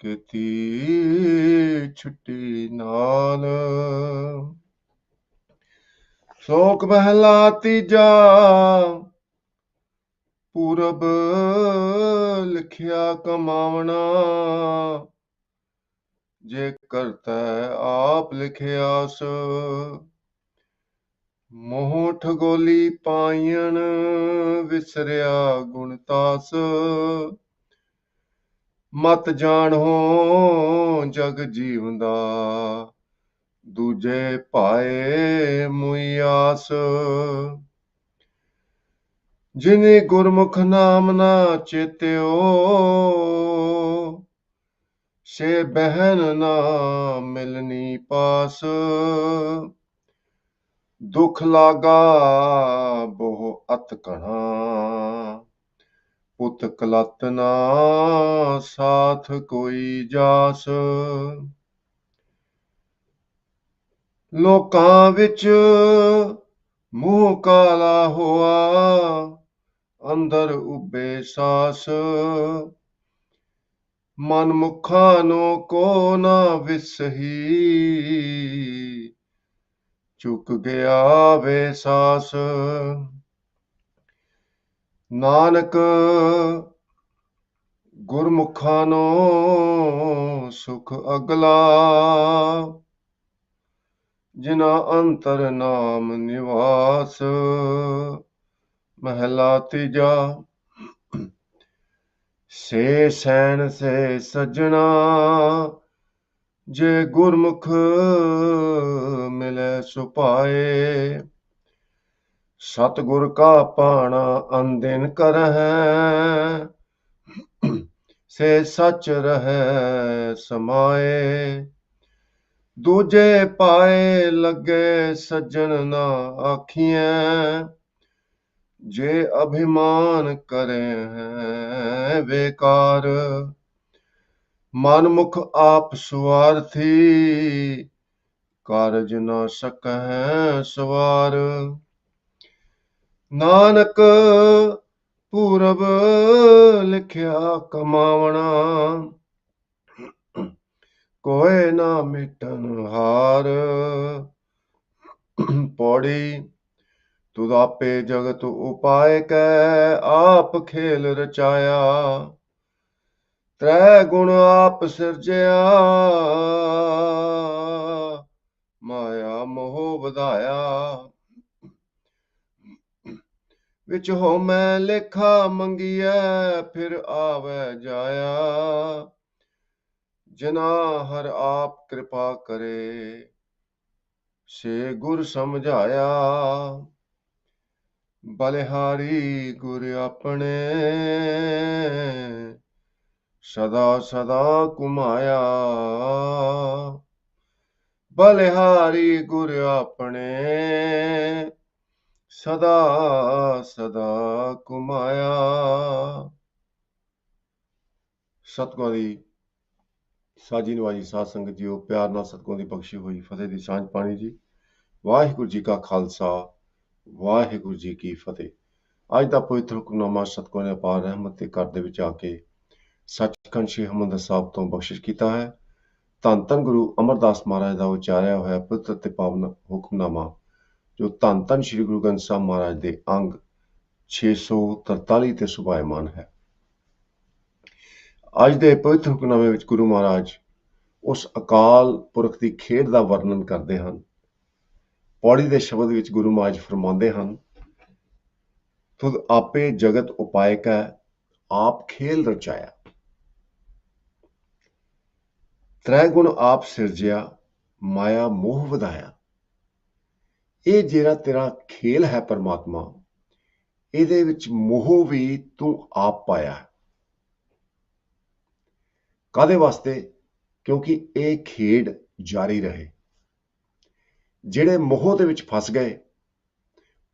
ਕੀਤੀ ਛੁੱਟੀ ਨਾਲ। ਸ਼ੋਕ ਮਹਿਲਾ ਤੀਜਾ ਪੂਰਬ ਲਿਖਿਆ ਕਮਾਵਣਾ, ਜੇ ਕਰਤਾ ਆਪ ਲਿਖਿਆਸ। ਮੋਹ ਠਗੋਲੀ ਪਾਈਣ ਵਿਸਰਿਆ ਗੁਣਤਾਸ, ਮਤ ਜਾਣੋ ਜਗ ਜੀਵਨ ਦਾ ਦੂਜੇ ਭਾਏ ਮੁਈ ਆਸ। ਜਿਨੇ ਗੁਰਮੁਖ ਨਾਮ ਨਾ ਚੇਤਿਓ, ਸੇ ਬਹਿਨ ਨਾ ਮਿਲਨੀ ਪਾਸ। ਦੁਖ ਲਾਗਾ ਬਹੁ ਅਤ ਘਣਾ, ਪੁੱਤ ਕਲਤ ਨਾ ਸਾਥ ਕੋਈ ਜਾਸ। ਲੋਕਾਂ ਵਿੱਚ ਮੂੰਹ ਕਾਲਾ ਹੋਆ, ਅੰਦਰ ਉਬੇ ਸਾਸ। ਮਨ ਮੁਖਾਂ ਨੂੰ ਕੋ ਨਾ ਵਿਸਹੀ, ਚੁੱਕ ਗਿਆ ਵੇ ਸਾਸ। ਨਾਨਕ ਗੁਰਮੁਖਾਂ ਨੂੰ ਸੁਖ ਅਗਲਾ, ਜਿਨਾ ਅੰਤਰ ਨਾਮ ਨਿਵਾਸ। ਮਹਿਲਾ ਤੀਜਾ। ਸੇ ਸੈਣ ਸੇ ਸੱਜਣਾ, ਜੇ ਗੁਰਮੁਖ ਮਿਲੇ ਸੁਪਾਏ। ਸਤਿਗੁਰ ਕਾ ਪਾਣਾ ਅਨਦਿਨ ਕਰਹਿ, ਸੇ ਸੱਚ ਰਹਿ ਸਮਾਏ। ਦੂਜੇ ਪਾਏ ਲੱਗੇ ਸੱਜਣ ਨਾ ਆਖੀਐ, ਜੇ ਅਭਿਮਾਨ ਕਰੇ ਹੈ ਬੇਕਾਰ। ਮਨਮੁਖ ਆਪ ਸੁਆਰਥੀ, ਕਾਰਜ ਨਾ ਸਕਹਿ ਸਵਾਰ। ਨਾਨਕ ਪੂਰਬ ਲਿਖਿਆ ਕਮਾਵਣਾ, ਕੋਇ ਨਾ ਮਿਟਨ ਹਾਰ। ਪੌੜੀ। ਤੁਧ ਆਪੇ ਜਗਤ ਉਪਾਇ ਕੈ, ਆਪ ਖੇਲ ਰਚਾਇਆ। ਤ੍ਰੈ ਗੁਣ ਆਪ ਸਿਰਜਿਆ, ਮਾਇਆ ਮੋਹ ਵਧਾਇਆ। ਵਿੱਚ ਹਉਮੈ ਲੇਖਾ ਮੰਗੀਐ, ਫਿਰ ਆਵੈ ਜਾਇਆ। ਜਿਨਾ ਹਰ ਆਪ ਕਿਰਪਾ ਕਰੇ, ਸੇ ਗੁਰ ਸਮਝਾਇਆ। ਬਲਿਹਾਰੀ ਗੁਰ ਆਪਣੇ, ਸਦਾ ਸਦਾ ਘੁਮਾਇਆ। ਬਲਿਹਾਰੀ ਗੁਰ ਆਪਣੇ, ਸਦਾ ਸਦਾ ਘੁਮਾਇਆ। ਸਤਿਗੁਰਾਂ ਦੀ ਸਾਜੀ ਨਵਾਜੀ ਸਾਧ ਸੰਗਤ ਜੀਓ, ਪਿਆਰ ਨਾਲ ਸਤਿਗੁਰਾਂ ਦੀ ਬਖਸ਼ੀ ਹੋਈ ਫਤਿਹ ਦੀ ਸਾਂਝ ਪਾਣੀ ਜੀ। ਵਾਹਿਗੁਰੂ ਜੀ ਕਾ ਖਾਲਸਾ, ਵਾਹਿਗੁਰੂ ਜੀ ਕੀ ਫਤਿਹ। ਅੱਜ ਦਾ ਪਵਿੱਤਰ ਹੁਕਮਨਾਮਾ ਸਤਿਗੁਰਾਂ ਨੇ ਅਪਾਰ ਰਹਿਮਤ ਦੇ ਘਰ ਦੇ ਵਿੱਚ ਆ ਕੇ ਸੱਚਖੰਡ ਸ੍ਰੀ ਹਰਿਮੰਦਰ ਸਾਹਿਬ ਤੋਂ ਬਖਸ਼ਿਸ਼ ਕੀਤਾ ਹੈ। ਧੰਨ ਧੰਨ ਗੁਰੂ ਅਮਰਦਾਸ ਮਹਾਰਾਜ ਦਾ ਉਚਾਰਿਆ ਹੋਇਆ ਪਵਿੱਤਰ ਤੇ ਪਾਵਨ ਹੁਕਮਨਾਮਾ, ਜੋ ਧੰਨ ਧੰਨ ਸ੍ਰੀ ਗੁਰੂ ਗ੍ਰੰਥ ਸਾਹਿਬ ਮਹਾਰਾਜ ਦੇ ਅੰਗ 643 ਤੇ ਸੁਭਾਇਮਾਨ ਹੈ। ਅੱਜ ਦੇ ਪਵਿੱਤਰ ਹੁਕਮਨਾਮੇ ਵਿੱਚ ਗੁਰੂ ਮਹਾਰਾਜ ਉਸ ਅਕਾਲ ਪੁਰਖ ਦੀ ਖੇਡ ਦਾ ਵਰਣਨ ਕਰਦੇ ਹਨ। ਪੌੜੀ ਦੇ ਸ਼ਬਦ ਵਿੱਚ ਗੁਰੂ ਮਹਾਰਾਜ ਫਰਮਾਉਂਦੇ ਹਨ, ਤੁਧ ਆਪੇ ਜਗਤ ਉਪਾਇਕ ਹੈ, ਆਪ ਖੇਲ ਰਚਾਇਆ। ਤ੍ਰੈ ਗੁਣ ਆਪ ਸਿਰਜਿਆ, ਮਾਇਆ ਮੋਹ ਵਧਾਇਆ। ਇਹ ਜਿਹੜਾ ਤੇਰਾ ਖੇਲ ਹੈ ਪਰਮਾਤਮਾ, ਇਹਦੇ ਵਿੱਚ ਮੋਹ ਵੀ ਤੂੰ ਆਪ ਪਾਇਆ। ਕਾਹਦੇ ਵਾਸਤੇ? ਕਿਉਂਕਿ ਇਹ ਖੇਡ ਜਾਰੀ ਰਹੇ। ਜਿਹੜੇ ਮੋਹ ਦੇ ਵਿੱਚ ਫਸ ਗਏ,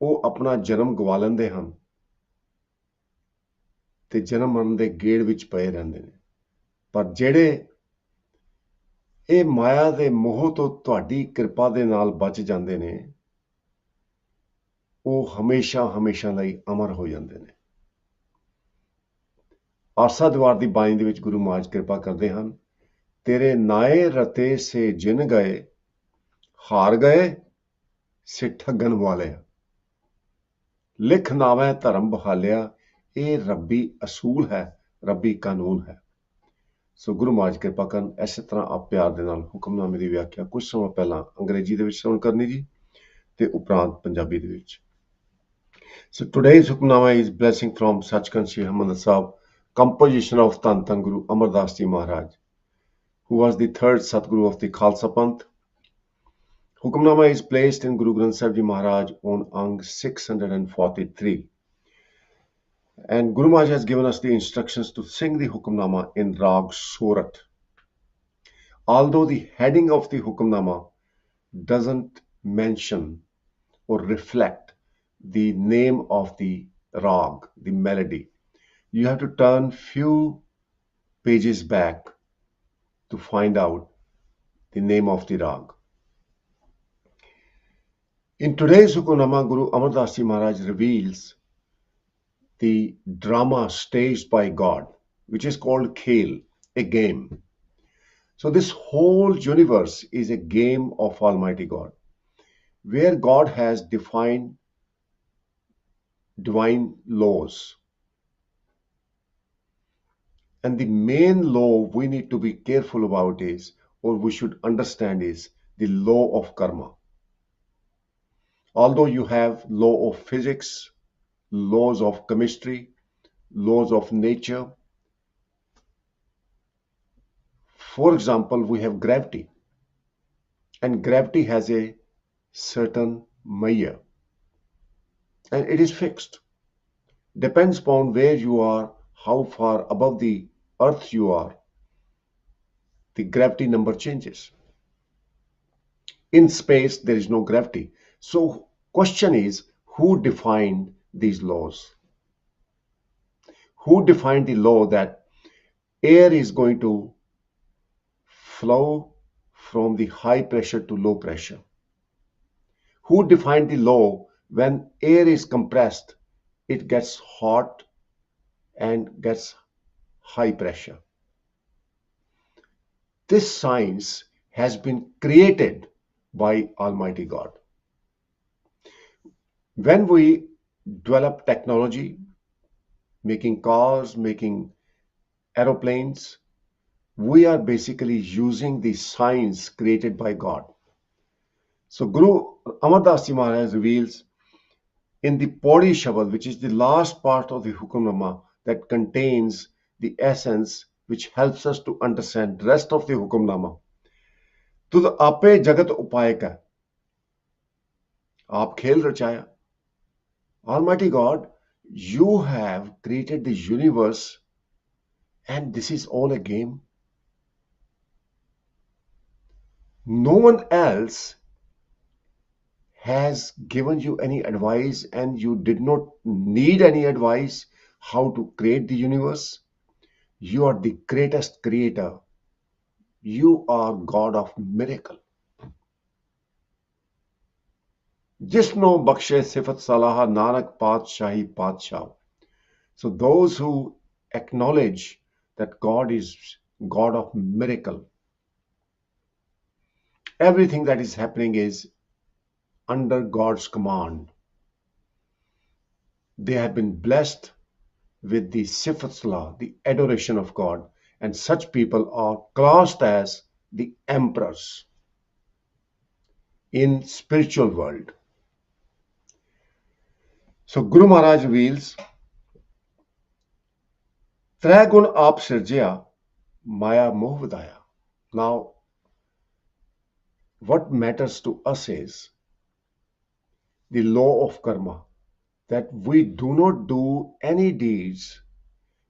ਉਹ ਆਪਣਾ ਜਨਮ ਗਵਾ ਲੈਂਦੇ ਹਨ ਤੇ ਜਨਮ ਮਰਨ ਦੇ ਗੇੜ ਵਿੱਚ ਪਏ ਰਹਿੰਦੇ ਨੇ। ਪਰ ਜਿਹੜੇ ਇਹ ਮਾਇਆ ਦੇ ਮੋਹ ਤੋਂ ਤੁਹਾਡੀ ਕਿਰਪਾ ਦੇ ਨਾਲ ਬਚ ਜਾਂਦੇ ਨੇ, ਉਹ ਹਮੇਸ਼ਾ ਹਮੇਸ਼ਾ ਲਈ ਅਮਰ ਹੋ ਜਾਂਦੇ ਨੇ। ਆਸਾ ਦੀਵਾਰ ਦੀ ਬਾਣੀ ਦੇ ਵਿੱਚ ਗੁਰੂ ਮਹਾਰਾਜ ਕਿਰਪਾ ਕਰਦੇ ਹਨ तेरे नाए रते से जिन गए, हार गए से ठगन वाले। लिख नावे धर्म बहालिया, ये रब्बी असूल है, रब्बी कानून है। ਸੋ ਗੁਰੂ ਮਹਾਰਾਜ ਕਿਰਪਾ ਕਰਨ। ਇਸੇ ਤਰ੍ਹਾਂ ਆਪ ਪਿਆਰ ਦੇ ਨਾਲ ਹੁਕਮਨਾਮੇ ਦੀ ਵਿਆਖਿਆ ਕੁਝ ਸਮਾਂ ਪਹਿਲਾਂ ਅੰਗਰੇਜ਼ੀ ਦੇ ਵਿੱਚ ਸੁਣ ਕਰਨੀ ਜੀ, ਤੇ ਉਪਰੰਤ ਪੰਜਾਬੀ ਦੇ ਵਿੱਚ। So today's Hukamnama is blessing from Sachkhand Sri Harmandir Sahib, composition of Tan Tan Guru Amardas Ji Maharaj, who was the third Satguru of the Khalsa Panth. Hukamnama is placed in Guru Granth Sahib Ji Maharaj on Ang 643. And Guru Maharaj has given us the instructions to sing the Hukamnama in Rag Surat. Although the heading of the Hukamnama doesn't mention or reflect the name of the Rag, the melody, you have to turn few pages back to find out the name of the Rag. In today's Hukamnama, Guru Amardas Ji Maharaj reveals the drama staged by God, which is called Khel, a game. So this whole universe is a game of Almighty God, where God has defined divine laws. And the main law we need to be careful about is, or we should understand is, the law of karma. Although you have law of physics, laws of chemistry, laws of nature. For example, we have gravity, and gravity has a certain measure, and it is fixed. Depends upon where you are, how far above the earth you are, the gravity number changes. In space, there is no gravity. So question is, who defined these laws? Who defined the law that air is going to flow from the high pressure to low pressure? Who defined the law when air is compressed, it gets hot and gets high pressure? This science has been created by Almighty God. When we develop technology, making cars, making aeroplanes, we are basically using the science created by God. So Guru Amardas Ji Maharaj reveals in the Pauri Shabad, which is the last part of the Hukamnama, that contains the essence which helps us to understand the rest of the Hukamnama. तुद आपे जगत उपाय का, आप खेल रचाया. Almighty God, you have created the universe, and this is all a game. No one else has given you any advice, and you did not need any advice how to create the universe. You are the greatest creator. You are God of miracle. जिसनो बख्शे सिफत सलाह नानक पातशाही पातशाह. So those who acknowledge that God is God of miracle, everything that is happening is under God's command. They have been blessed with the sifat salah, the adoration of God, and such people are classed as the emperors in spiritual world. So Guru Maharaj reveals, त्रै गुण आप सिरजिया, maya मोह वधाया. Now, what matters to us is the law of karma, that we do not do any deeds,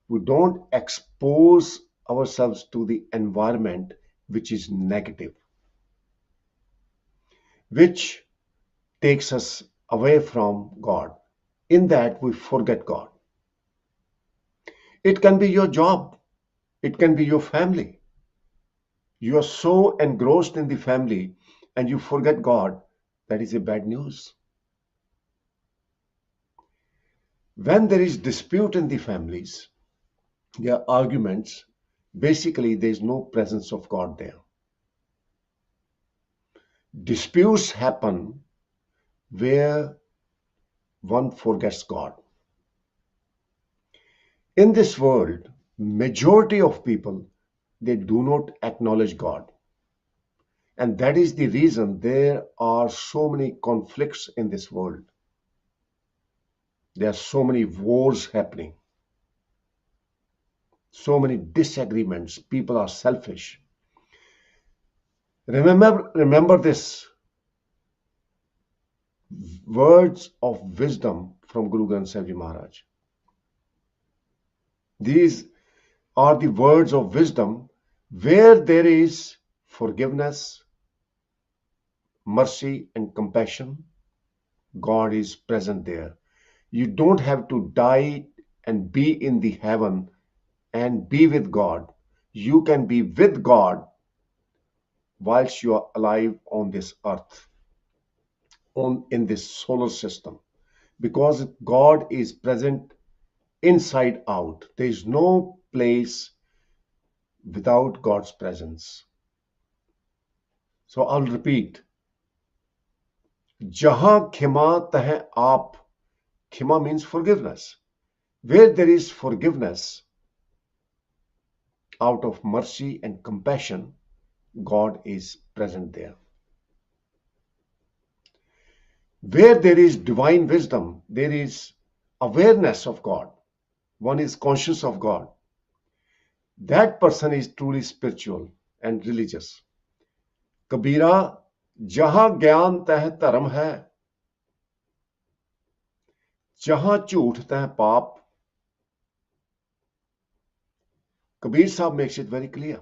we don't expose ourselves to the environment which is negative, which takes us away from God. In that we forget God. It can be your job, it can be your family. You are so engrossed in the family and you forget God. That is a bad news. When there is dispute in the families, there are arguments, basically there's no presence of God there. Disputes happen where one forgets God. In this world, majority of people, they do not acknowledge God. And that is the reason there are so many conflicts in this world. There are so many wars happening, so many disagreements. People are selfish. Remember this words of wisdom from Guru Granth Sahib Ji Maharaj. These are the words of wisdom. Where there is forgiveness, mercy, and compassion, God is present there. You don't have to die and be in the heaven and be with God. You can be with God whilst you are alive on this earth, in this solar system, because God is present inside out. There is no place without God's presence. So I'll repeat. Jahan khima tah aap. Khima means forgiveness. Where there is forgiveness, out of mercy and compassion, God is present there. Where there is divine wisdom, there is awareness of God. One is conscious of God. That person is truly spiritual and religious. कबीरा जहां ज्ञान तह धर्म है, जहां झूठ तह पाप. Kabir Sahib makes it very clear.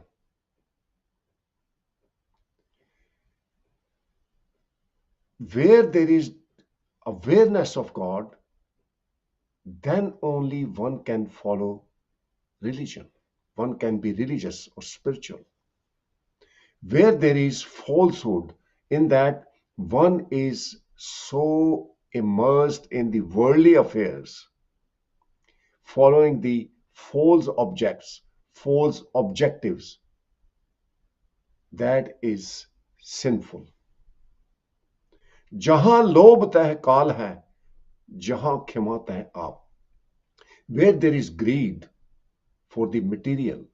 Where there is awareness of God, then only one can follow religion. One can be religious or spiritual. Where there is falsehood, in that one is so immersed in the worldly affairs, following the false objects, false objectives, that is sinful. जहां लोभ तह काल है, जहां क्षमा तह आप. Where there is greed for the material,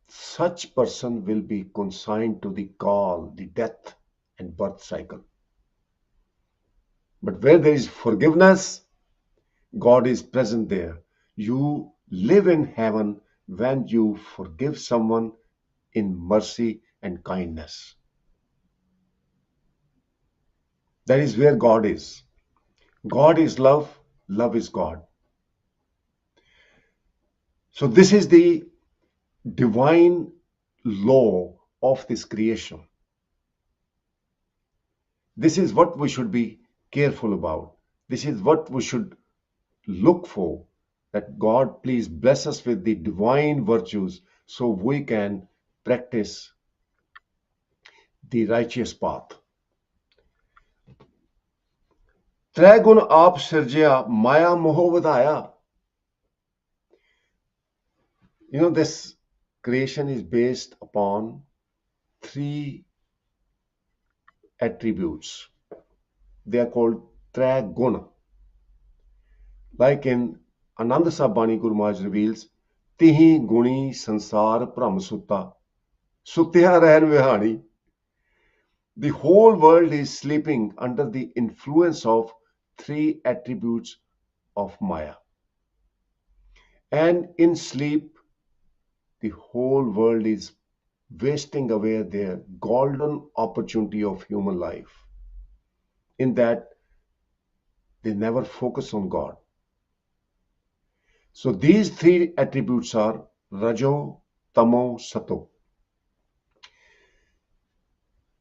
such person will be consigned to the call, the death and birth cycle. But where there is forgiveness, God is present there. You live in heaven when you forgive someone in mercy and kindness. That is where God is. God is love, love is God. So this is the divine law of this creation. This is what we should be careful about. This is what we should look for, that God please bless us with the divine virtues so we can practice the righteous path. त्रै गुण आप सिरजिया माया मोह वधाया. This creation is based upon three attributes. They are called trai guna. Like in Ananda Sahib Bani, Guru Maharaj reveals, Tihi guni sansar bhram sutta, sutya rahan vihani. The whole world is sleeping under the influence of three attributes of Maya. And in sleep, the whole world is wasting away their golden opportunity of human life, in that they never focus on God. So these three attributes are Rajo, Tamo, Sato.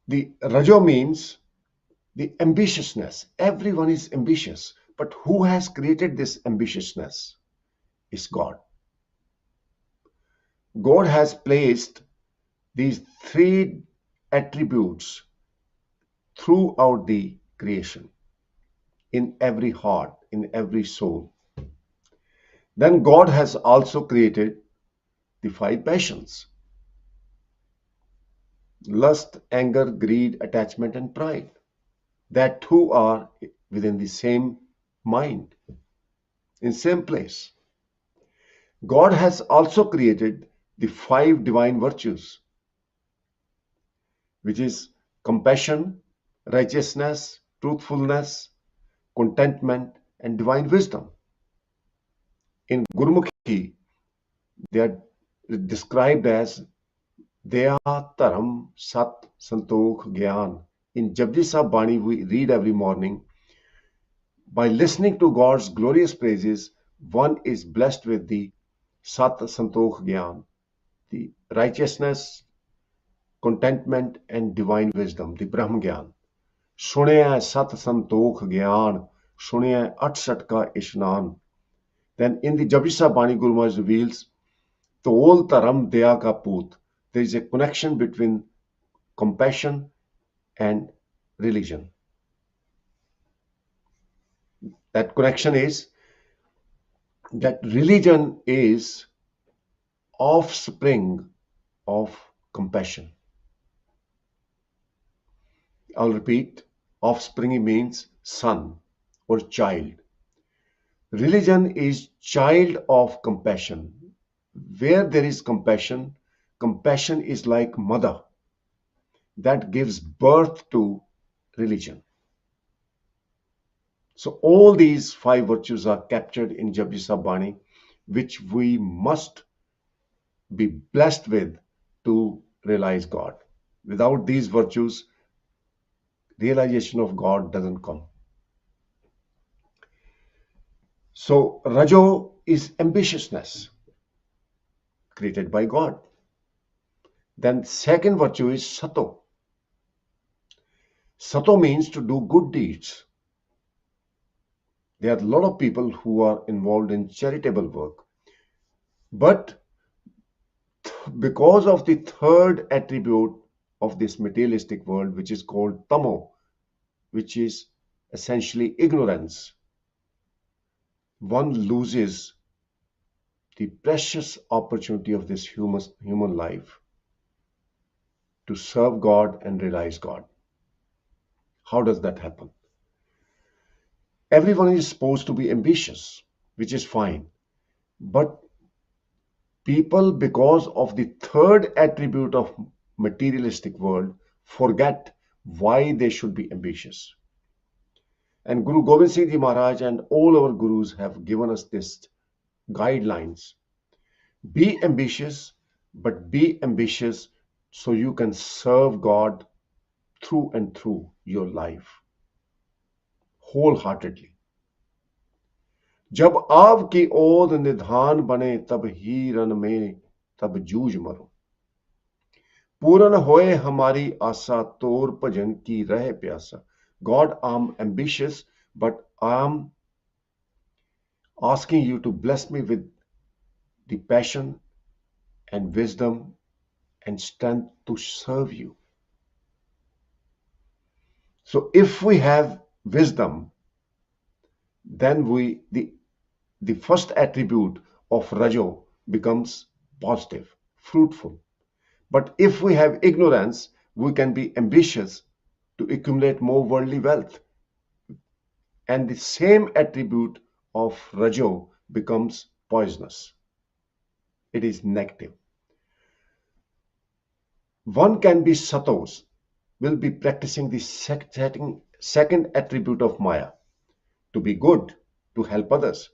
The Rajo means the ambitiousness. Everyone is ambitious, but who has created this ambitiousness? Is God. God has placed these three attributes throughout the creation, in every heart, in every soul. Then God has also created the five passions: lust, anger, greed, attachment, and pride. That too are within the same mind, in same place. God has also created the five divine virtues, which is compassion, righteousness, truthfulness, contentment, and divine wisdom. In Gurmukhi, they are described as Daya, Dharam, Sat, Santokh, Gyan. In Japji Sahib Bani, we read every morning, by listening to God's glorious praises, one is blessed with the Sat, Santokh, Gyan, the righteousness, contentment, and divine wisdom, the Brahm Gyan. सुने सत संतोख ज्ञान, सुने अठसठ का इशनान. Then in the Japji Sahib Bani, Guru Maharaj reveals, Tol Dharam Daya Ka Poot. There is a connection between compassion and religion. That connection is that religion is offspring of compassion. I'll repeat, offspring means son or child. Religion is child of compassion. Where there is compassion, compassion is like mother that gives birth to religion. So all these five virtues are captured in Japji Sahib Bani, which we must be blessed with to realize God. Without these virtues, realization of God doesn't come. So Rajo is ambitiousness created by God. Then second virtue is Sato. Sato means to do good deeds. There are a lot of people who are involved in charitable work. But because of the third attribute of this materialistic world, which is called Tamo, which is essentially ignorance, one loses the precious opportunity of this human life to serve God and realize God. How does that happen? Everyone is supposed to be ambitious, which is fine. But people, because of the third attribute of materialistic world, forget why they should be ambitious. And Guru Gobind Singh Ji Maharaj and all our gurus have given us this guidelines. Be ambitious, but be ambitious so you can serve God through and through your life wholeheartedly. जब आपकी ओद निधान बने तब ही run में तब जूझ मरो. पूर्ण होए हमारी आशा तोर भजन की रहे प्यासा. God, I'm ambitious, but I'm asking you to bless me with the passion and wisdom and strength to serve you. So if we have wisdom, then the first attribute of Rajo becomes positive, fruitful. But if we have ignorance, we can be ambitious to accumulate more worldly wealth. And the same attribute of Rajo becomes poisonous. It is negative. One can be Satos, will be practicing the second attribute of Maya, to be good, to help others.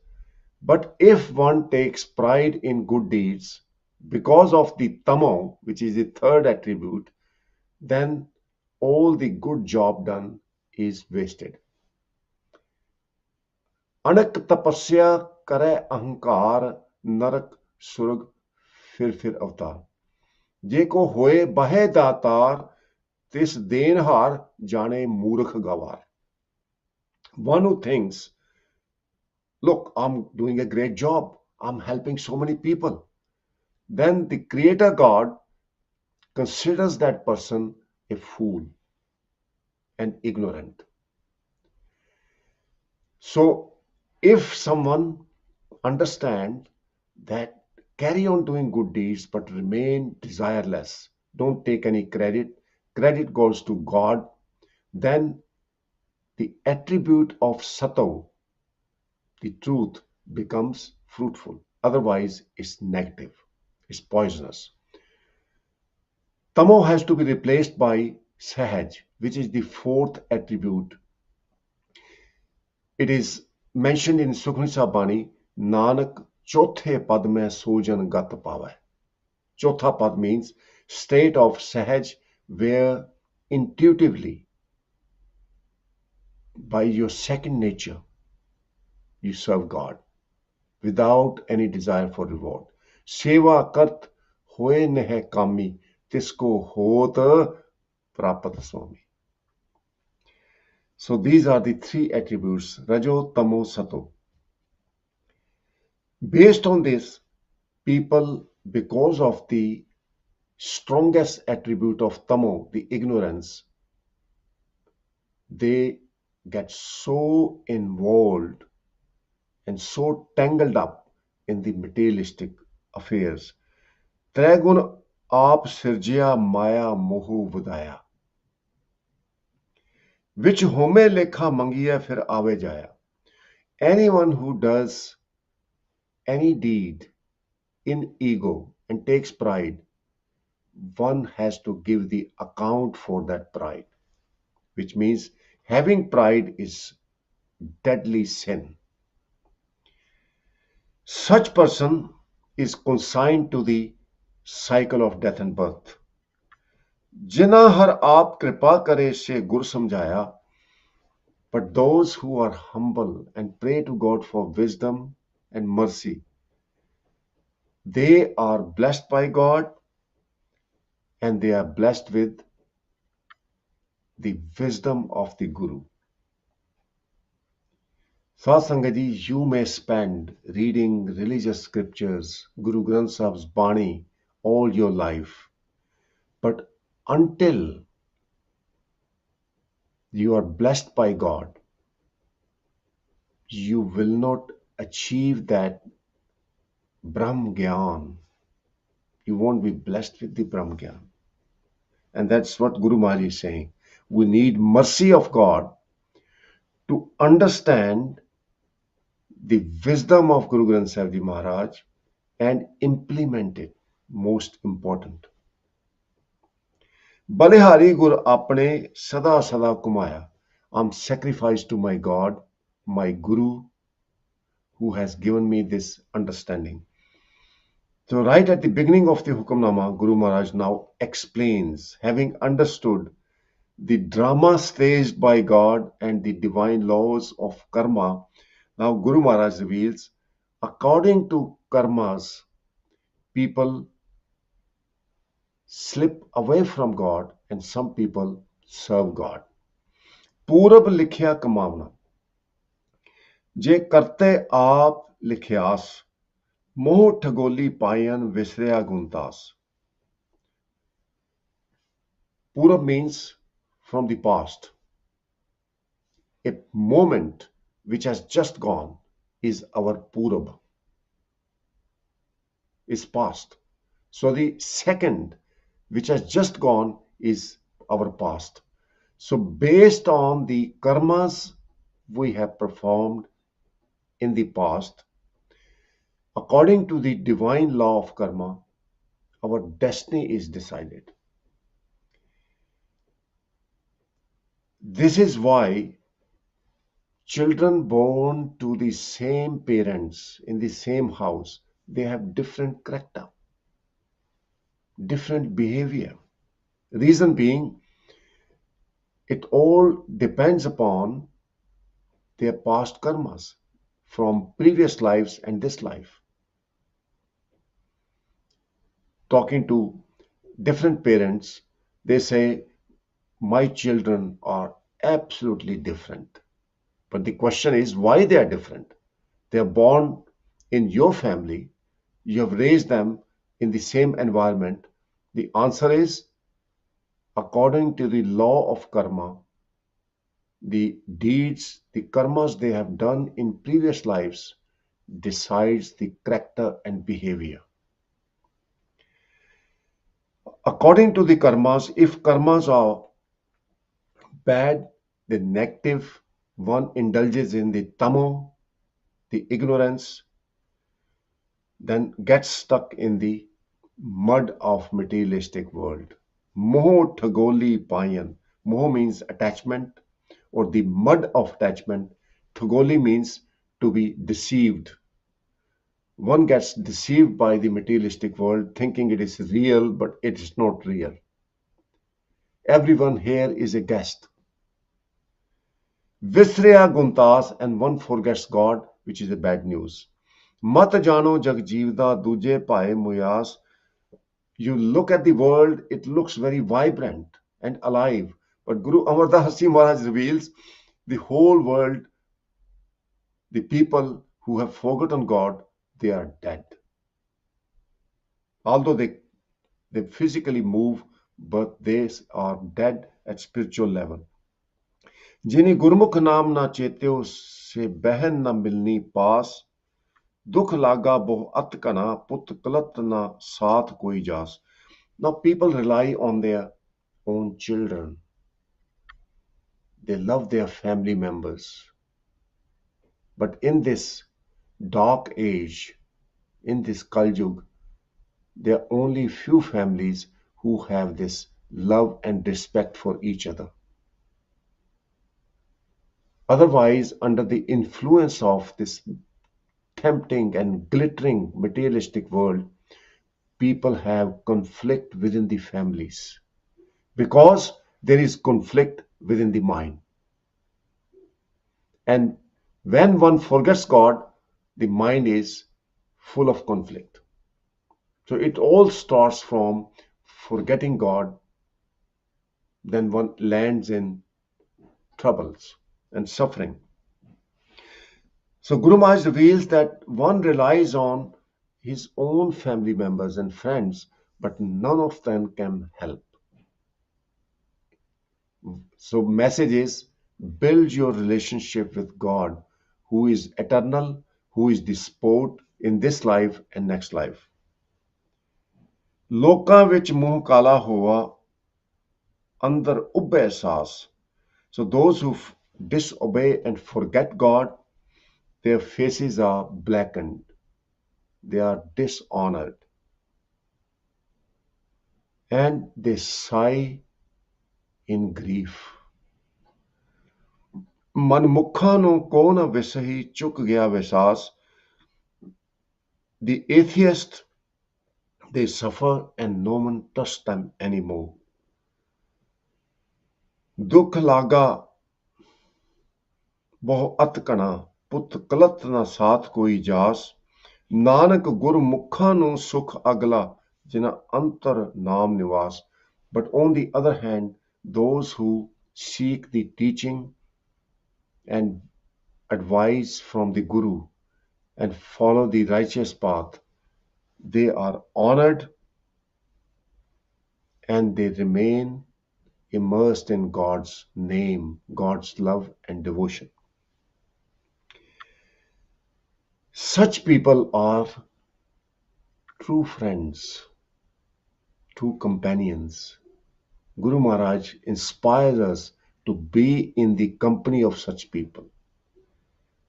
But if one takes pride in good deeds because of the Tamo, which is the third attribute, then all the good job done is wasted. अनक तपस्या करे अहंकार नरक सुरग फिर अवतार. जे को होए बहे दातार तिस देनहार जाने मूर्ख गवार. One who thinks, look, I'm doing a great job, I'm helping so many people, then the Creator God considers that person a fool and ignorant. So if someone understand that carry on doing good deeds but remain desireless. Don't take any credit. Credit goes to God. Then the attribute of sato, the truth, becomes fruitful. Otherwise, it's negative, it's poisonous. Tamo has to be replaced by sahaj, which is the fourth attribute. It is mentioned in Sukhmani Sahib Bani, Nanak chothe pad mein sojan gat pawai. Chotha pad means state of sahaj, where intuitively, by your second nature, you serve God without any desire for reward. Seva kart hoye neh kami, tisko hot prapat swami. So these are the three attributes, Rajo, Tamo, Sato. Based on this, people, because of the strongest attribute of Tamo, the ignorance, they get so involved and so tangled up in the materialistic affairs. Trigun aap sirjya maya mohu vadaya, which home lekha mangiya fir ave jaya. Anyone who does any deed in ego and takes pride, one has to give the account for that pride, which means having pride is deadly sin. Such person is consigned to the cycle of death and birth. जिना हर आप कृपा करे से गुर समझाया, but those who are humble and pray to God for wisdom and mercy, they are blessed by God and they are blessed with the wisdom of the Guru. Satsangadi, you may spend reading religious scriptures, Guru Granth Sahib's Bani, all your life. But until you are blessed by God, you will not achieve that Brahm Gyan. You won't be blessed with the Brahm Gyan. And that's what Guru Maharaj is saying. We need mercy of God to understand the wisdom of Guru Granth Sahib Ji Maharaj and implement it. Most important. Balihari Gur apne sada sada kumaya. I'm sacrificed to my God, my Guru, who has given me this understanding. So right at the beginning of the Hukamnama, Guru Maharaj now explains, having understood the drama staged by God and the divine laws of karma, now Guru Maharaj reveals, according to karmas, people slip away from God and some people serve God. पूरब लिखिया कमावना, जे करते आप लिखियास, मोह ठगोली पायन विसरिया गुणतास. Purab means from the past. A moment which has just gone is our Purab, is past. So the second which has just gone is our past. So based on the karmas we have performed in the past, according to the divine law of karma, our destiny is decided. This is why children born to the same parents in the same house, they have different character, different behavior. Reason being, it all depends upon their past karmas from previous lives and this life. Talking to different parents, they say, my children are absolutely different. But the question is why they are different. They are born in your family, you have raised them in the same environment. The answer is, according to the law of karma, the deeds, the karmas they have done in previous lives decides the character and behavior. According to the karmas, if karmas are bad, the negative, one indulges in the tamo, the ignorance, then gets stuck in the mud of materialistic world. Moh thagoli payan. Moh means attachment or the mud of attachment. Thagoli means to be deceived. One gets deceived by the materialistic world thinking it is real, but it is not real. Everyone here is a guest. Visrya guntas, and one forgets God, which is a bad news. Mat jano jag jivda duje pae muyas. You look at the world, it looks very vibrant and alive. But Guru Amardas Ji Maharaj reveals the whole world, the people who have forgotten God, they are dead. Although they physically move, but they are dead at spiritual level. जिन्हीं गुरमुख नाम ना चेत्यो से बहन न मिलनी पास दुख लागा बहु अत कना पुत कलत ना साथ कोई जास. Now people rely on their own children. They love their family members. But in this dark age, in this Kaljug, there are only few families who have this love and respect for each other. Otherwise, under the influence of this tempting and glittering materialistic world, people have conflict within the families because there is conflict within the mind. And when one forgets God, the mind is full of conflict. So it all starts from forgetting God, then one lands in troubles and suffering. So Guru Maharaj reveals that one relies on his own family members and friends, but none of them can help. So message is build your relationship with God, who is eternal, who is the sport in this life and next life. ਲੋਕਾਂ ਵਿੱਚ ਮੂੰਹ ਕਾਲਾ ਹੋਆ ਅੰਦਰ ਉੱਭੇ ਅਹਿਸਾਸ. So those who disobey and forget God, their faces are blackened. They are dishonored. And they sigh in grief. ਮਨਮੁੱਖਾਂ ਨੂੰ ਕੋ ਨਾ ਵਿਸਹੀ ਚੁੱਕ ਗਿਆ ਵਿਸਾਸ. The atheist, they suffer and no one trusts them anymore. ਦੁੱਖ ਲਾਗਾ ਬਹੁ ਅਤ ਕਣਾ ਪੁੱਤ ਕਲਤ ਨਾ ਸਾਥ ਕੋਈ ਜਾਸ. ਨਾਨਕ ਗੁਰਮੁਖਾਂ ਨੂੰ ਸੁਖ ਅਗਲਾ ਜਿਨ੍ਹਾਂ ਅੰਤਰ ਨਾਮ ਨਿਵਾਸ. But on the other hand, those who seek the teaching and advice from the Guru and follow the righteous path, they are honored and they remain immersed in God's name, God's love and devotion. Such people are true friends, true companions. Guru Maharaj inspires us to be in the company of such people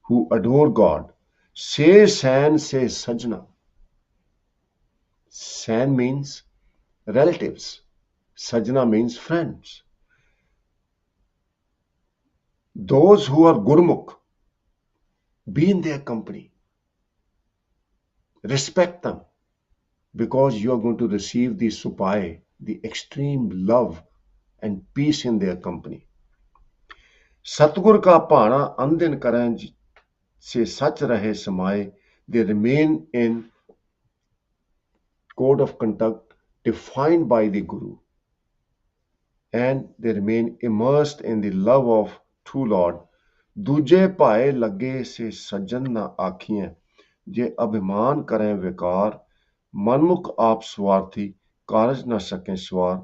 who adore God. Se san se sajna. San means relatives. Sajna means friends. Those who are Gurmukh, be in their company. Respect them because you are going to receive the supai, the extreme love and peace in their company. Satgur ka pana andin karan se sach rahe samay. They remain in code of conduct defined by the Guru, and they remain immersed in the love of true Lord. ਦੂਜੇ ਭਾਏ ਲੱਗੇ ਸੇ ਸੱਜਣ ਨਾ ਆਖੀਆਂ. ਜੇ ਅਭਿਮਾਨ ਕਰੇ ਵਿਕਾਰ ਮਨਮੁਖ ਆਪ ਸਵਾਰਥੀ ਕਾਰਜ ਨਾ ਸਕੇ ਸਵਾਰ.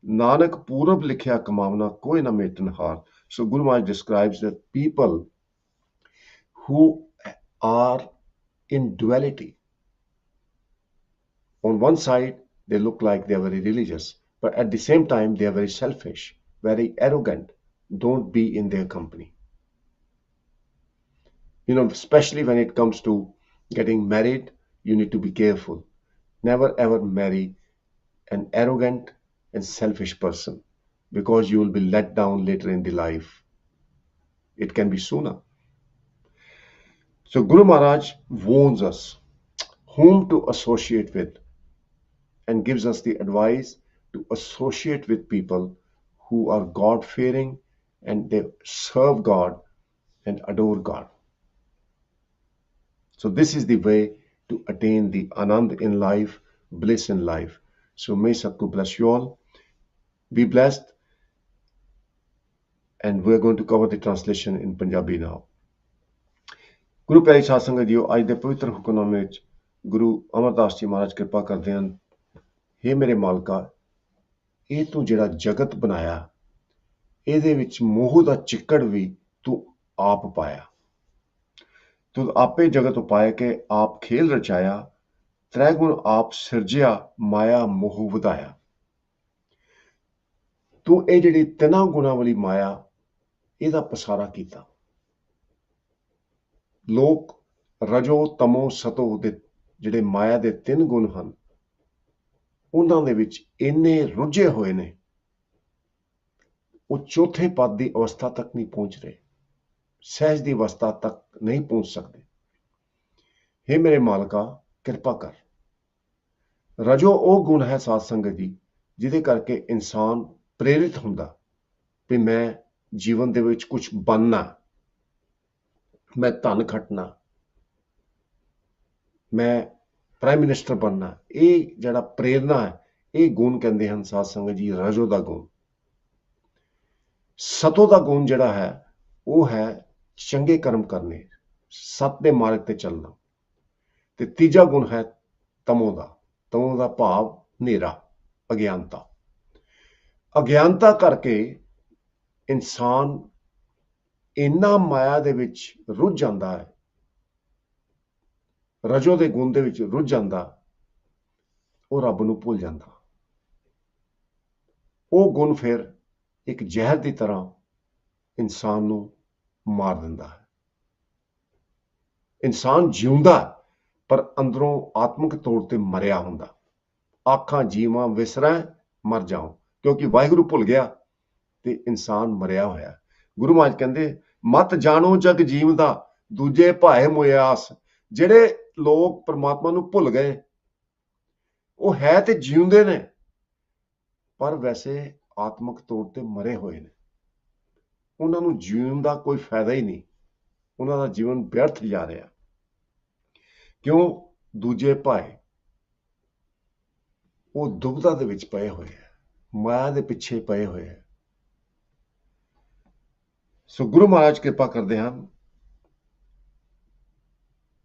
ਨਾਨਕ ਪੂਰਬ ਲਿਖਿਆ ਕਮਾਵਨਾ ਕੋਈ ਨਾ ਮੇਟਨ ਹਾਰ. So Guru Maharaj describes that people who are in duality. On one side, they look like they are very religious, but at the same time, they are very selfish, very arrogant. Don't be in their company. Especially when it comes to getting married, you need to be careful. Never ever marry an arrogant and selfish person because you will be let down later in the life. It can be sooner. So Guru Maharaj warns us whom to associate with and gives us the advice to associate with people who are God fearing and they serve God and adore God. So this is the way to attain the anand in life, bliss in life. So may Satguru bless you all. Be blessed. And we're going to cover the translation in Punjabi now. ਗੁਰੂ ਪਿਆਰੀ ਸਾਧ ਸੰਗਤ JIO, ਅੱਜ ਦੇ ਪਵਿੱਤਰ ਹੁਕਮਨਾਮੇ ਵਿੱਚ ਗੁਰੂ ਅਮਰਦਾਸ ਜੀ ਮਹਾਰਾਜ ਕਿਰਪਾ ਕਰਦੇ ਹਨ। ਹੇ ਮੇਰੇ ਮਾਲਕਾ, ਇਹ ਤੂੰ ਜਿਹੜਾ ਜਗਤ ਬਣਾਇਆ, ਇਹਦੇ ਵਿੱਚ ਮੋਹ ਦਾ ਚਿੱਕੜ ਵੀ ਤੂੰ ਆਪ ਪਾਇਆ। ਤੂੰ ਆਪੇ ਜਗਤ ਉਪਾਇ ਕੇ ਆਪ ਖੇਲ ਰਚਾਇਆ, ਤ੍ਰੈ ਗੁਣ ਆਪ ਸਿਰਜਿਆ, ਮਾਇਆ ਮੋਹ ਵਧਾਇਆ। ਤੂੰ ਇਹ ਜਿਹੜੀ ਤਿੰਨਾਂ ਗੁਣਾਂ ਵਾਲੀ ਮਾਇਆ, ਇਹਦਾ ਪਸਾਰਾ ਕੀਤਾ। ਲੋਕ ਰਜੋ ਤਮੋ ਸਤੋ ਦੇ ਜਿਹੜੇ ਮਾਇਆ ਦੇ ਤਿੰਨ ਗੁਣ ਹਨ, ਉਹਨਾਂ ਦੇ ਵਿੱਚ ਇੰਨੇ ਰੁੱਝੇ ਹੋਏ ਨੇ, ਉਹ ਚੌਥੇ ਪਦ ਦੀ ਅਵਸਥਾ ਤੱਕ ਨਹੀਂ ਪਹੁੰਚ ਰਹੇ, ਸਹਿਜ ਦੀ ਅਵਸਥਾ ਤੱਕ ਨਹੀਂ ਪਹੁੰਚ ਸਕਦੇ। ਹੇ ਮੇਰੇ ਮਾਲਕਾ, ਕਿਰਪਾ ਕਰ। ਰਜੋ ਉਹ ਗੁਣ ਹੈ ਸਾਧ ਸੰਗਤ ਜੀ, ਜਿਹਦੇ ਕਰਕੇ ਇਨਸਾਨ ਪ੍ਰੇਰਿਤ ਹੁੰਦਾ ਵੀ ਮੈਂ ਜੀਵਨ ਦੇ ਵਿੱਚ ਕੁਝ ਬਣਨਾ, ਮੈਂ ਧਨ ਖੱਟਣਾ, ਮੈਂ ਪ੍ਰਾਈਮ ਮਿਨਿਸਟਰ ਬਣਨਾ। ਇਹ ਜਿਹੜਾ ਪ੍ਰੇਰਨਾ ਹੈ, ਇਹ ਗੁਣ ਕਹਿੰਦੇ ਹਨ ਸਾਧ ਸੰਗਤ ਜੀ ਰਜੋ ਦਾ ਗੁਣ। ਸਤੋ ਦਾ ਗੁਣ ਜਿਹੜਾ ਹੈ, ਉਹ ਹੈ ਚੰਗੇ ਕਰਮ ਕਰਨੇ, ਸਤ ਦੇ ਮਾਰਗ ਤੇ ਚੱਲਣਾ। ਤੇ ਤੀਜਾ ਗੁਣ ਹੈ ਤਮੋ ਦਾ। ਤਮੋ ਦਾ ਭਾਵ ਹਨੇਰਾ, ਅਗਿਆਨਤਾ। ਅਗਿਆਨਤਾ ਕਰਕੇ ਇਨਸਾਨ ਇੰਨਾ ਮਾਇਆ ਦੇ ਵਿੱਚ ਰੁੱਝ ਜਾਂਦਾ ਹੈ, ਰਜੋ ਦੇ ਗੁਣ ਦੇ ਵਿੱਚ ਰੁੱਝ ਜਾਂਦਾ, ਉਹ ਰੱਬ ਨੂੰ ਭੁੱਲ ਜਾਂਦਾ। ਉਹ ਗੁਣ ਫਿਰ ਇੱਕ ਜ਼ਹਿਰ ਦੀ ਤਰ੍ਹਾਂ ਇਨਸਾਨ ਨੂੰ ਮਾਰ ਦਿੰਦਾ ਹੈ। ਇਨਸਾਨ ਜਿਉਂਦਾ ਪਰ ਅੰਦਰੋਂ ਆਤਮਿਕ ਤੌਰ ਤੇ ਮਰਿਆ ਹੁੰਦਾ। ਆਖਾਂ ਜੀਵਾਂ ਵਿਸਰੈ ਮਰ ਜਾਉ, ਕਿਉਂਕਿ ਵਾਹਿਗੁਰੂ ਭੁੱਲ ਗਿਆ ਤੇ ਇਨਸਾਨ ਮਰਿਆ ਹੋਇਆ। ਗੁਰੂ ਮਹਾਰਾਜ ਕਹਿੰਦੇ ਮਤ ਜਾਣੋ ਜਗ ਜੀਵ ਦਾ, ਦੂਜੇ ਭਾਏ ਮੁਆਸ। ਜਿਹੜੇ ਲੋਕ ਪਰਮਾਤਮਾ ਨੂੰ ਭੁੱਲ ਗਏ, ਉਹ ਹੈ ਤੇ ਜਿਉਂਦੇ ਨੇ ਪਰ ਵੈਸੇ ਆਤਮਿਕ ਤੌਰ ਤੇ ਮਰੇ ਹੋਏ ਨੇ। ਉਹਨਾਂ ਨੂੰ ਜੀਉਣ ਦਾ ਕੋਈ ਫਾਇਦਾ ਹੀ ਨਹੀਂ, ਉਹਨਾਂ ਦਾ ਜੀਵਨ ਵਿਅਰਥ ਜਾ ਰਿਹਾ। ਕਿਉਂ? ਦੂਜੇ ਭਾਏ ਉਹ ਦੁਬਦਾ ਦੇ ਵਿੱਚ ਪਏ ਹੋਏ ਹੈ, ਮਾਇਆ ਦੇ ਪਿੱਛੇ ਪਏ ਹੋਏ ਹੈ। ਸੋ ਗੁਰੂ ਮਹਾਰਾਜ ਕਿਰਪਾ ਕਰਦੇ ਹਨ,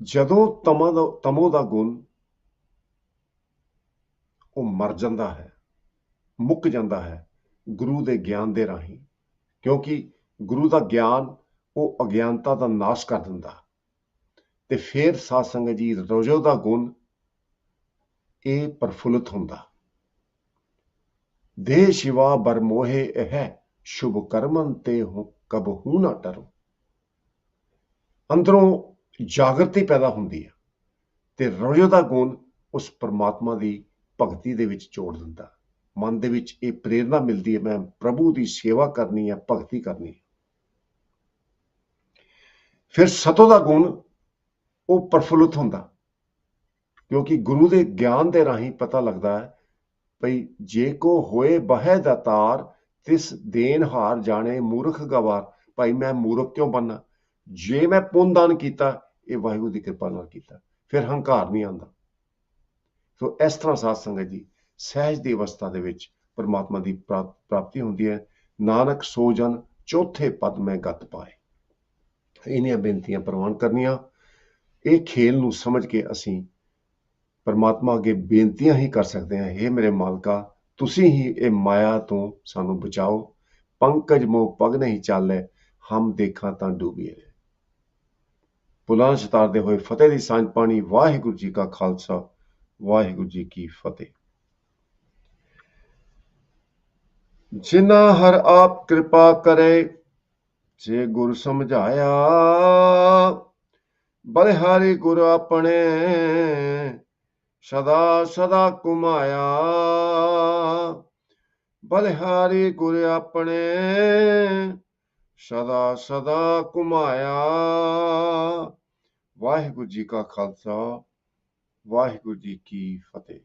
ਜਦੋਂ ਤਮੋ ਦਾ ਗੁਣ ਉਹ ਮਰ ਜਾਂਦਾ ਹੈ, ਮੁੱਕ ਜਾਂਦਾ ਹੈ ਗੁਰੂ ਦੇ ਗਿਆਨ ਦੇ ਰਾਹੀਂ। ਕਿਉਂਕਿ ਗੁਰੂ ਦਾ ਗਿਆਨ ਉਹ ਅਗਿਆਨਤਾ ਦਾ ਨਾਸ਼ ਕਰ ਦਿੰਦਾ। ਤੇ ਫਿਰ ਸਾਧ ਸੰਗਤ ਜੀ ਰਜੋ ਦਾ ਗੁਣ ਇਹ ਪ੍ਰਫੁੱਲਤ ਹੁੰਦਾ। ਦੇਹ ਸ਼ਿਵਾ ਬਰਮੋਹੇ ਇਹ ਸ਼ੁਭ ਕਰਮਨ ਤੇ ਕਬਹੂ ਨਾ ਡਰੋ। ਅੰਦਰੋਂ ਜਾਗਰਤੀ ਪੈਦਾ ਹੁੰਦੀ ਹੈ ਤੇ ਰਜੋ ਦਾ ਗੁਣ ਉਸ ਪਰਮਾਤਮਾ ਦੀ ਭਗਤੀ ਦੇ ਵਿੱਚ ਜੋੜ ਦਿੰਦਾ। ਮਨ ਦੇ ਵਿੱਚ ਇਹ ਪ੍ਰੇਰਨਾ ਮਿਲਦੀ ਹੈ, ਮੈਂ ਪ੍ਰਭੂ ਦੀ ਸੇਵਾ ਕਰਨੀ ਹੈ, ਭਗਤੀ ਕਰਨੀ ਹੈ। ਫਿਰ ਸਤੋ ਦਾ ਗੁਣ ਉਹ ਪ੍ਰਫੁੱਲਤ ਹੁੰਦਾ, ਕਿਉਂਕਿ ਗੁਰੂ ਦੇ ਗਿਆਨ ਦੇ ਰਾਹੀਂ ਪਤਾ ਲੱਗਦਾ ਹੈ ਭਈ ਜੇ ਕੋ ਹੋਏ ਬਹਿ ਦਾਤਾਰ, ਤਿਸ ਦੇਨ ਹਾਰ ਜਾਣੇ ਮੂਰਖ ਗਵਾਰ। ਭਾਈ ਮੈਂ ਮੂਰਖ ਕਿਉਂ ਬਣਨਾ? ਜੇ ਮੈਂ ਪੁੰਨਦਾਨ ਕੀਤਾ, ਇਹ ਵਾਹਿਗੁਰੂ ਦੀ ਕਿਰਪਾ ਨਾਲ ਕੀਤਾ, ਫਿਰ ਹੰਕਾਰ ਨਹੀਂ ਆਉਂਦਾ। ਸੋ ਇਸ ਤਰ੍ਹਾਂ ਸਾਧ ਸੰਗਤ ਜੀ ਸਹਿਜ ਦੀ ਅਵਸਥਾ ਦੇ ਵਿੱਚ ਪਰਮਾਤਮਾ ਦੀ ਪ੍ਰਾਪਤੀ ਹੁੰਦੀ ਹੈ। ਨਾਨਕ ਸੋ ਜਨ ਚੌਥੇ ਪਦ ਮੈਂ ਗਤ ਪਾਏ। ਇਹਨੀਆਂ ਬੇਨਤੀਆਂ ਪ੍ਰਵਾਨ ਕਰਨੀਆਂ। ਇਹ ਖੇਲ ਨੂੰ ਸਮਝ ਕੇ ਅਸੀਂ ਪਰਮਾਤਮਾ ਅੱਗੇ ਬੇਨਤੀਆਂ ਹੀ ਕਰ ਸਕਦੇ ਹਾਂ, ਹੇ ਮੇਰੇ ਮਾਲਕਾ, ਤੁਸੀਂ ਹੀ ਇਹ ਮਾਇਆ ਤੋਂ ਸਾਨੂੰ ਬਚਾਓ। ਪੰਕਜ ਮੋਹ ਪਗ ਨਹੀਂ ਚਾਲੇ, ਹਮ ਦੇਖਾਂ ਤਾਂ ਡੂਬੀਏ। ਪੁਲਾਂ ਛਤਾਰਦੇ ਹੋਏ ਫਤਿਹ ਦੀ ਸਾਂਝ ਪਾਣੀ। ਵਾਹਿਗੁਰੂ ਜੀ ਕਾ ਖਾਲਸਾ, ਵਾਹਿਗੁਰੂ ਜੀ ਕੀ ਫਤਿਹ। ਜਿਨਾ ਹਰ ਆਪ ਕਿਰਪਾ ਕਰੇ, ਜੇ ਗੁਰ ਸਮਝਾਇਆ। ਬਲਿਹਾਰੀ ਗੁਰ ਆਪਣੇ, ਸਦਾ ਸਦਾ ਘੁਮਾਇਆ। ਬਲਿਹਾਰੀ ਗੁਰ ਆਪਣੇ, ਸਦਾ ਸਦਾ ਘੁਮਾਇਆ। ਵਾਹਿਗੁਰੂ ਜੀ ਕਾ ਖਾਲਸਾ, ਵਾਹਿਗੁਰੂ ਜੀ ਕੀ ਫਤਿਹ।